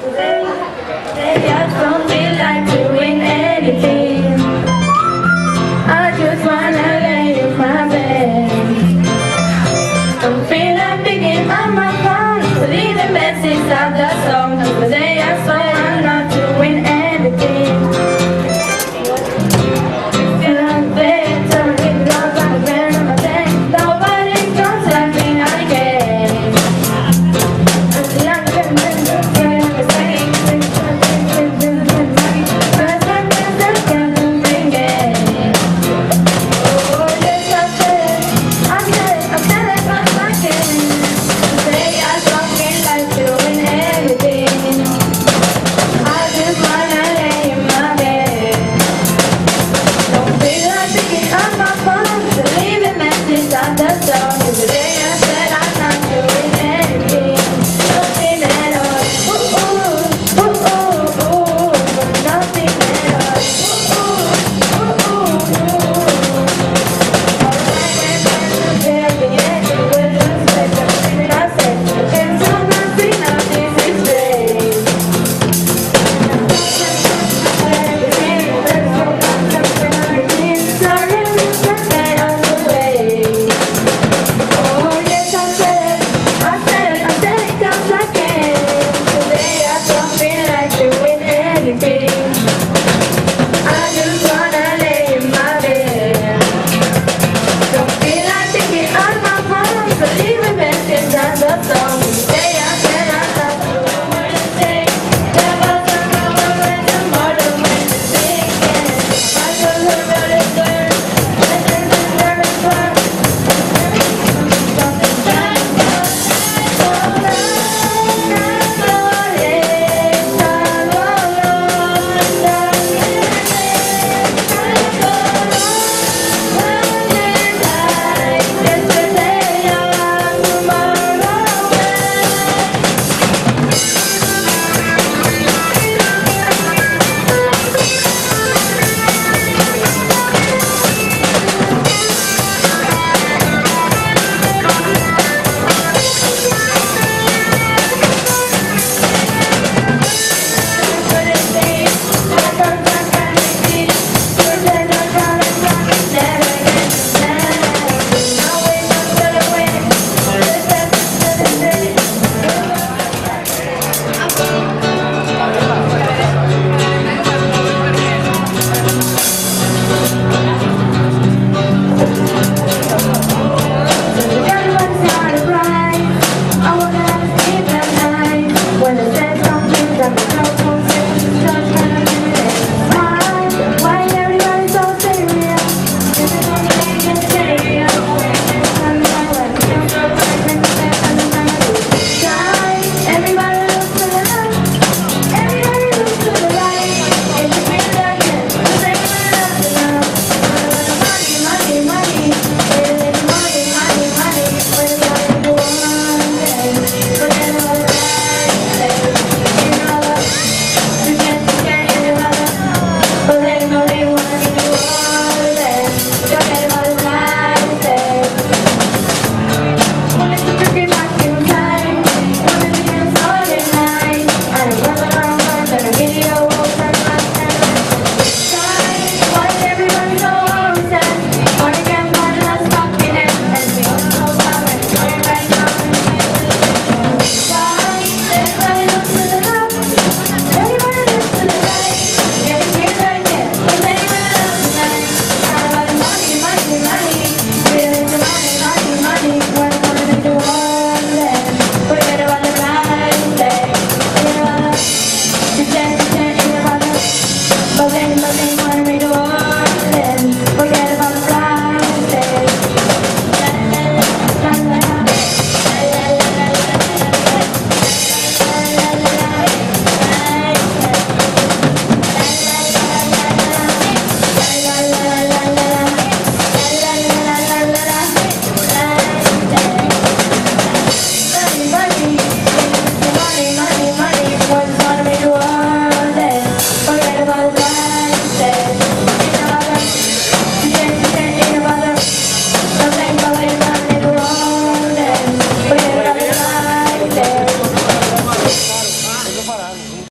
They just don't feel like doing anything. I just wanna lay in my bed. Don't feel like picking up my phone to leave the message of the song. But they are so I'm not doing anything. Feel like they're turning love like a bear in my tank. Nobody comes like me again. I'm young and I'm saying first I'm just gonna bring it. Oh yes I said it, I can. They are talking like doing anything. parado.